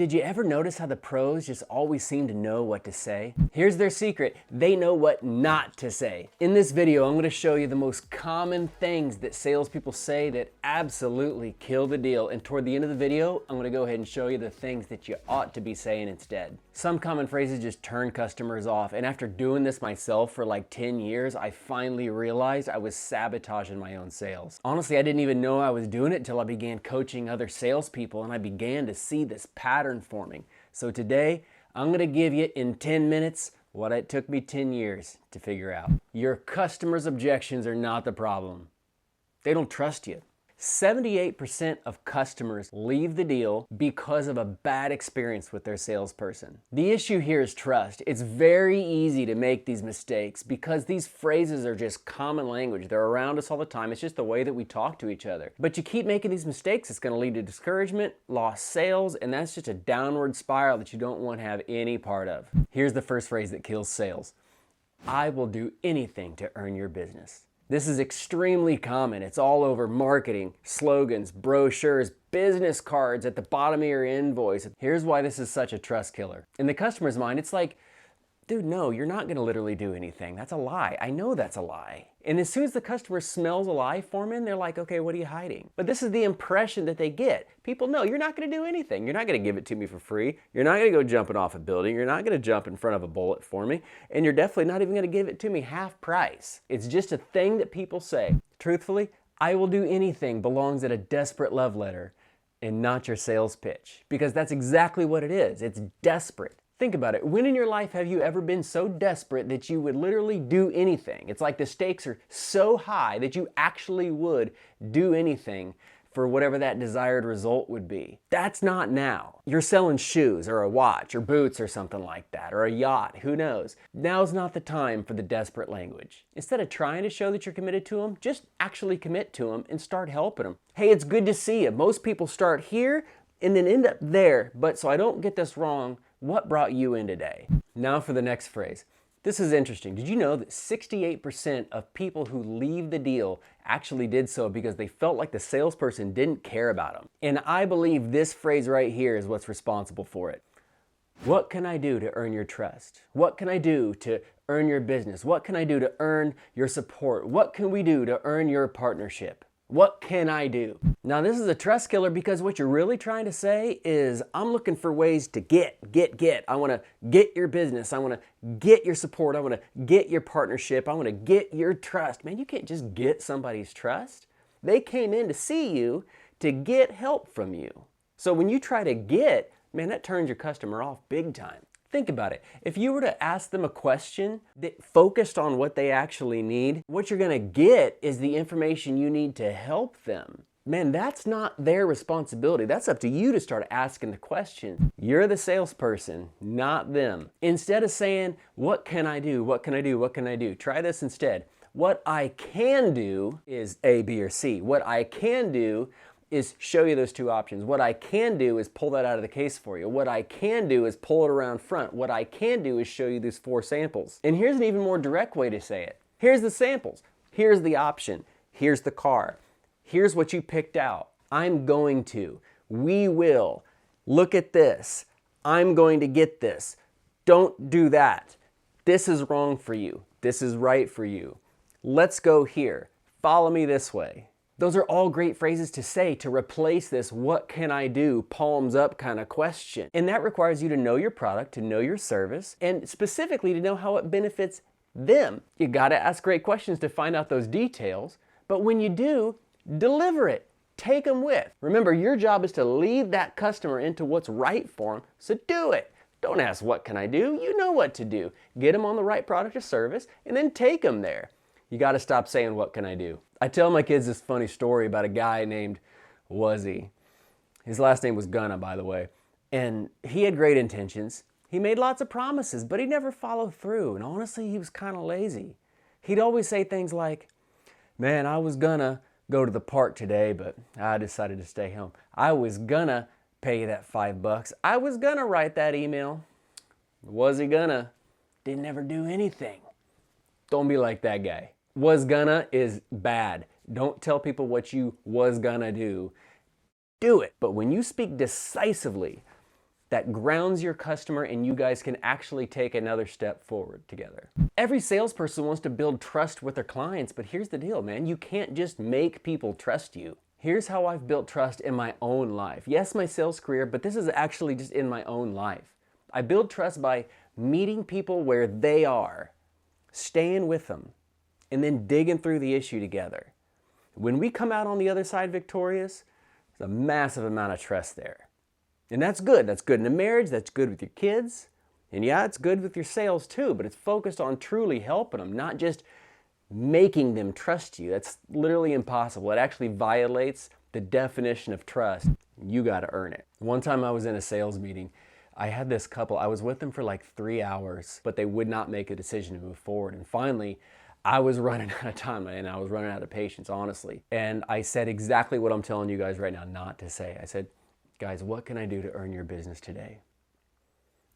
Did you ever notice how the pros just always seem to know what to say? Here's their secret. They know what not to say. In this video, I'm going to show you the most common things that salespeople say that absolutely kill the deal. And toward the end of the video, I'm going to go ahead and show you the things that you ought to be saying instead. Some common phrases just turn customers off. And after doing this myself for like 10 years, I finally realized I was sabotaging my own sales. Honestly, I didn't even know I was doing it until I began coaching other salespeople and I began to see this pattern forming. So today, I'm going to give you in 10 minutes what it took me 10 years to figure out. Your customers' objections are not the problem. They don't trust you. 78% of customers leave the deal because of a bad experience with their salesperson. The issue here is trust. It's very easy to make these mistakes because these phrases are just common language. They're around us all the time. It's just the way that we talk to each other. But you keep making these mistakes, it's going to lead to discouragement, lost sales, and that's just a downward spiral that you don't want to have any part of. Here's the first phrase that kills sales. I will do anything to earn your business. This is extremely common. It's all over marketing, slogans, brochures, business cards at the bottom of your invoice. Here's why this is such a trust killer. In the customer's mind, it's like, dude, no, you're not gonna literally do anything. That's a lie. I know that's a lie. And as soon as the customer smells a lie forming, they're like, okay, what are you hiding? But this is the impression that they get. People know you're not gonna do anything. You're not gonna give it to me for free. You're not gonna go jumping off a building. You're not gonna jump in front of a bullet for me. And you're definitely not even gonna give it to me half price. It's just a thing that people say. Truthfully, I will do anything belongs at a desperate love letter and not your sales pitch. Because that's exactly what it is. It's desperate. Think about it. When in your life have you ever been so desperate that you would literally do anything? It's like the stakes are so high that you actually would do anything for whatever that desired result would be. That's not now. You're selling shoes or a watch or boots or something like that, or a yacht, who knows? Now's not the time for the desperate language. Instead of trying to show that you're committed to them, just actually commit to them and start helping them. Hey, it's good to see you. Most people start here and then end up there, but so I don't get this wrong, what brought you in today? Now for the next phrase. This is interesting. Did you know that 68% of people who leave the deal actually did so because they felt like the salesperson didn't care about them? And I believe this phrase right here is what's responsible for it. What can I do to earn your trust? What can I do to earn your business? What can I do to earn your support? What can we do to earn your partnership? What can I do? Now this is a trust killer because what you're really trying to say is I'm looking for ways to get. I want to get your business. I want to get your support. I want to get your partnership. I want to get your trust. Man, you can't just get somebody's trust. They came in to see you to get help from you. So when you try to get, man, that turns your customer off big time. Think about it. If you were to ask them a question that focused on what they actually need, what you're going to get is the information you need to help them. Man, that's not their responsibility. That's up to you to start asking the question. You're the salesperson, not them. Instead of saying, what can I do? What can I do? What can I do? Try this instead. What I can do is A, B, or C. What I can do is show you those two options. What I can do is pull that out of the case for you. What I can do is pull it around front. What I can do is show you these 4 samples. And here's an even more direct way to say it. Here's the samples. Here's the option. Here's the car. Here's what you picked out. I'm going to. We will. Look at this. I'm going to get this. Don't do that. This is wrong for you. This is right for you. Let's go here. Follow me this way. Those are all great phrases to say to replace this what can I do, palms up kind of question. And that requires you to know your product, to know your service, and specifically to know how it benefits them. You gotta ask great questions to find out those details, but when you do, deliver it. Take them with. Remember, your job is to lead that customer into what's right for them, so do it. Don't ask what can I do, you know what to do. Get them on the right product or service, and then take them there. You gotta stop saying what can I do. I tell my kids this funny story about a guy named Wuzzy. His last name was Gunna, by the way. And he had great intentions. He made lots of promises, but he never followed through. And honestly, he was kind of lazy. He'd always say things like, man, I was gonna go to the park today, but I decided to stay home. I was gonna pay you that $5. I was gonna write that email. Wuzzy Gunna didn't ever do anything. Don't be like that guy. Was gonna is bad. Don't tell people what you was gonna do. Do it. But when you speak decisively, that grounds your customer and you guys can actually take another step forward together. Every salesperson wants to build trust with their clients, but here's the deal, man. You can't just make people trust you. Here's how I've built trust in my own life. Yes, my sales career, but this is actually just in my own life. I build trust by meeting people where they are, staying with them, and then digging through the issue together. When we come out on the other side victorious, there's a massive amount of trust there. And that's good. That's good in a marriage. That's good with your kids. And yeah, it's good with your sales too, but it's focused on truly helping them, not just making them trust you. That's literally impossible. It actually violates the definition of trust. You got to earn it. One time I was in a sales meeting. I had this couple, I was with them for like 3 hours, but they would not make a decision to move forward. And finally, I was running out of time and I was running out of patience, honestly. And I said exactly what I'm telling you guys right now not to say. I said, guys, what can I do to earn your business today?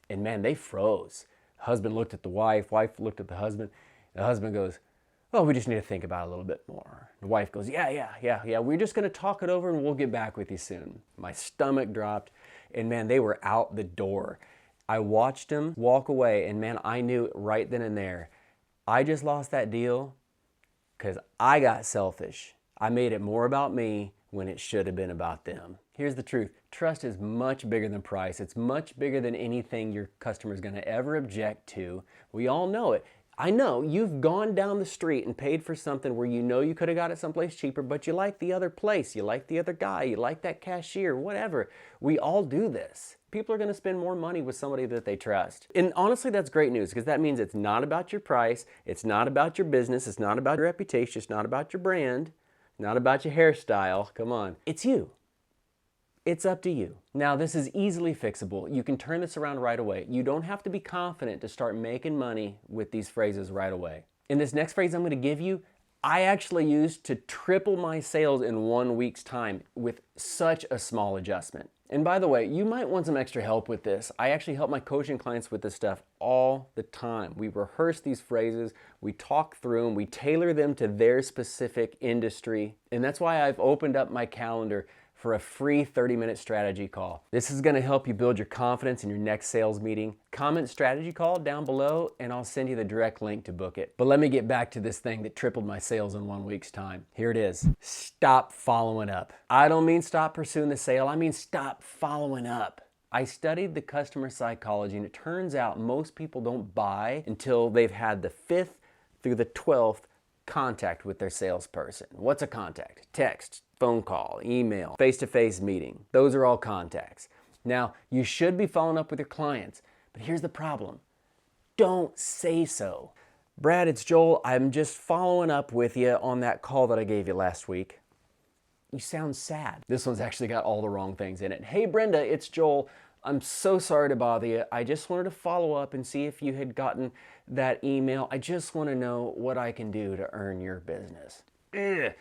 And man, they froze. Husband looked at the wife looked at the husband. The husband goes, oh, we just need to think about it a little bit more. The wife goes, yeah. We're just gonna talk it over and we'll get back with you soon. My stomach dropped and man, they were out the door. I watched them walk away and man, I knew right then and there, I just lost that deal because I got selfish. I made it more about me when it should have been about them. Here's the truth. Trust is much bigger than price. It's much bigger than anything your customer is going to ever object to. We all know it. I know you've gone down the street and paid for something where you know you could have got it someplace cheaper, but you like the other place, you like the other guy, you like that cashier, whatever. We all do this. People are going to spend more money with somebody that they trust. And honestly, that's great news because that means it's not about your price, it's not about your business, it's not about your reputation, it's not about your brand, not about your hairstyle. Come on. It's you. It's up to you. Now, this is easily fixable. You can turn this around right away. You don't have to be confident to start making money with these phrases right away. In this next phrase I'm going to give you, I actually used to triple my sales in 1 week's time with such a small adjustment. And by the way, you might want some extra help with this. I actually help my coaching clients with this stuff all the time. We rehearse these phrases, we talk through them, we tailor them to their specific industry. And that's why I've opened up my calendar for a free 30-minute strategy call. This is going to help you build your confidence in your next sales meeting. Comment strategy call down below and I'll send you the direct link to book it. But let me get back to this thing that tripled my sales in 1 week's time. Here it is. Stop following up. I don't mean stop pursuing the sale. I mean stop following up. I studied the customer psychology and it turns out most people don't buy until they've had the 5th through the 12th contact with their salesperson. What's a contact? Text, phone call, email, face-to-face meeting. Those are all contacts. Now, you should be following up with your clients, but here's the problem. Don't say so. Brad, it's Joel. I'm just following up with you on that call that I gave you last week. You sound sad. This one's actually got all the wrong things in it. Hey, Brenda, it's Joel. I'm so sorry to bother you. I just wanted to follow up and see if you had gotten that email. I just want to know what I can do to earn your business. Ugh.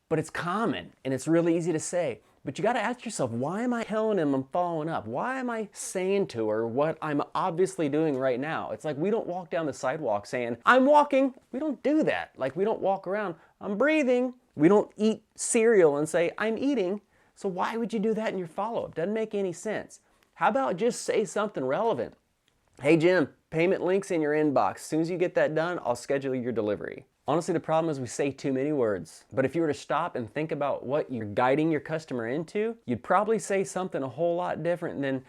But it's common and it's really easy to say. But you got to ask yourself, why am I telling him I'm following up? Why am I saying to her what I'm obviously doing right now? It's like we don't walk down the sidewalk saying, I'm walking. We don't do that. Like we don't walk around, I'm breathing. We don't eat cereal and say, I'm eating. So why would you do that in your follow-up? Doesn't make any sense. How about just say something relevant? Hey Jim, payment link's in your inbox. As soon as you get that done, I'll schedule your delivery. Honestly, the problem is we say too many words. But if you were to stop and think about what you're guiding your customer into, you'd probably say something a whole lot different than,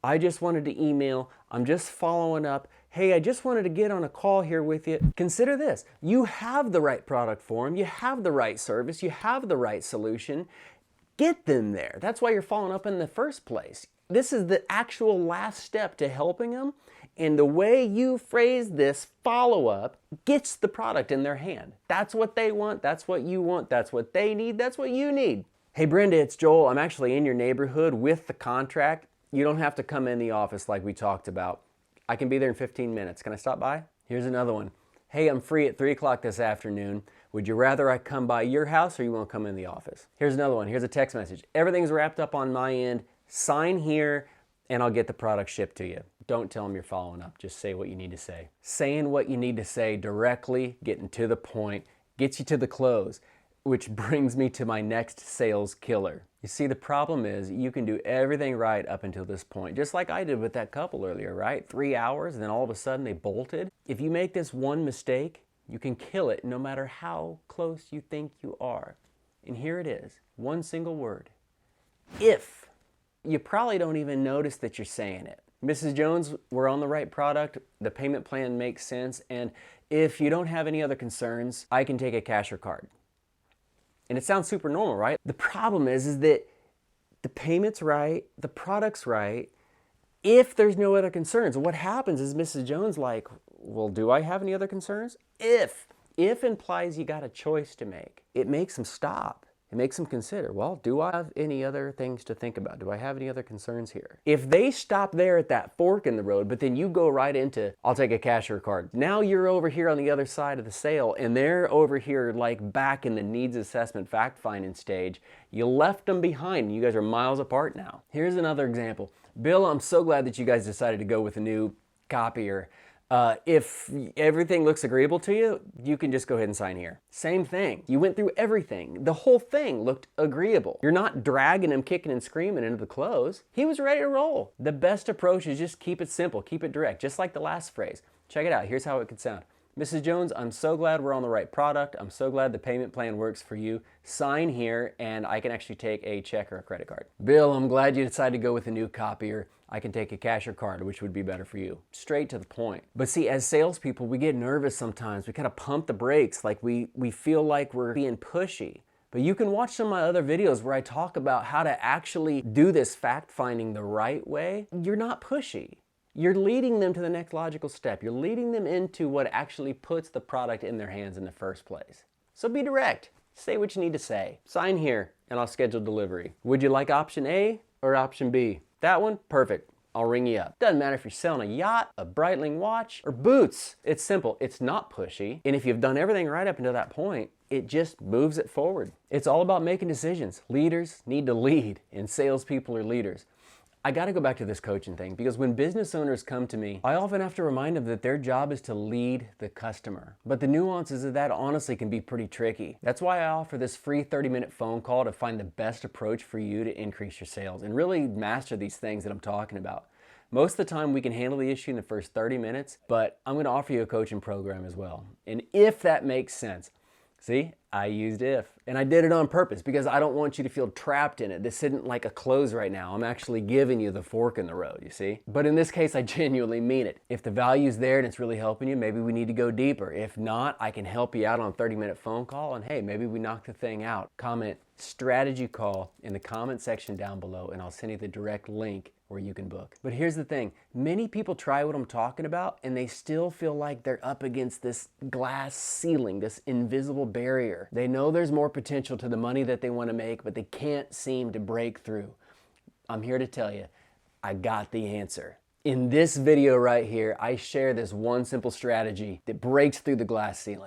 I just wanted to email, I'm just following up, hey, I just wanted to get on a call here with you. Consider this, you have the right product for them, you have the right service, you have the right solution. Get them there. That's why you're following up in the first place. This is the actual last step to helping them. And the way you phrase this follow-up gets the product in their hand. That's what they want. That's what you want. That's what they need. That's what you need. Hey, Brenda, it's Joel. I'm actually in your neighborhood with the contract. You don't have to come in the office like we talked about. I can be there in 15 minutes. Can I stop by? Here's another one. Hey, I'm free at 3 o'clock this afternoon. Would you rather I come by your house or you want to come in the office? Here's another one. Here's a text message. Everything's wrapped up on my end. Sign here and I'll get the product shipped to you. Don't tell them you're following up. Just say what you need to say. Saying what you need to say directly, getting to the point, gets you to the close, which brings me to my next sales killer. You see, the problem is you can do everything right up until this point, just like I did with that couple earlier, right? 3 hours, and then all of a sudden they bolted. If you make this one mistake, you can kill it no matter how close you think you are. And here it is, one single word, if. You probably don't even notice that you're saying it. Mrs. Jones, we're on the right product, the payment plan makes sense, and if you don't have any other concerns, I can take a cash or card. And it sounds super normal, right? The problem is that the payment's right, the product's right, if there's no other concerns. What happens is Mrs. Jones like, well, do I have any other concerns? If implies you got a choice to make. It makes them stop. It makes them consider, well, do I have any other things to think about? Do I have any other concerns here? If they stop there at that fork in the road, but then you go right into, I'll take a cash or card. Now you're over here on the other side of the sale, and they're over here like back in the needs assessment fact-finding stage. You left them behind. You guys are miles apart now. Here's another example. Bill, I'm so glad that you guys decided to go with a new copier. If everything looks agreeable to you, you can just go ahead and sign here. Same thing. You went through everything. The whole thing looked agreeable. You're not dragging him kicking and screaming into the close. He was ready to roll. The best approach is just keep it simple, keep it direct, just like the last phrase. Check it out. Here's how it could sound. Mrs. Jones, I'm so glad we're on the right product. I'm so glad the payment plan works for you. Sign here and I can actually take a check or a credit card. Bill, I'm glad you decided to go with a new copier. I can take a cash or card, which would be better for you. Straight to the point. But see, as salespeople, we get nervous sometimes. We kind of pump the brakes, like we feel like we're being pushy. But you can watch some of my other videos where I talk about how to actually do this fact-finding the right way. You're not pushy. You're leading them to the next logical step. You're leading them into what actually puts the product in their hands in the first place. So be direct. Say what you need to say. Sign here and I'll schedule delivery. Would you like option A or option B? That one? Perfect. I'll ring you up. Doesn't matter if you're selling a yacht, a Breitling watch, or boots. It's simple. It's not pushy. And if you've done everything right up until that point, it just moves it forward. It's all about making decisions. Leaders need to lead, and salespeople are leaders. I got to go back to this coaching thing because when business owners come to me, I often have to remind them that their job is to lead the customer. But the nuances of that honestly can be pretty tricky. That's why I offer this free 30-minute phone call to find the best approach for you to increase your sales and really master these things that I'm talking about. Most of the time we can handle the issue in the first 30 minutes, but I'm going to offer you a coaching program as well. And if that makes sense, see, I used if. And I did it on purpose because I don't want you to feel trapped in it. This isn't like a close right now. I'm actually giving you the fork in the road, you see? But in this case, I genuinely mean it. If the value's there and it's really helping you, maybe we need to go deeper. If not, I can help you out on a 30-minute phone call and hey, maybe we knock the thing out. Comment strategy call in the comment section down below and I'll send you the direct link where you can book. But here's the thing, many people try what I'm talking about and they still feel like they're up against this glass ceiling, this invisible barrier. They know there's more potential to the money that they want to make, but they can't seem to break through. I'm here to tell you, I got the answer. In this video right here, I share this one simple strategy that breaks through the glass ceiling.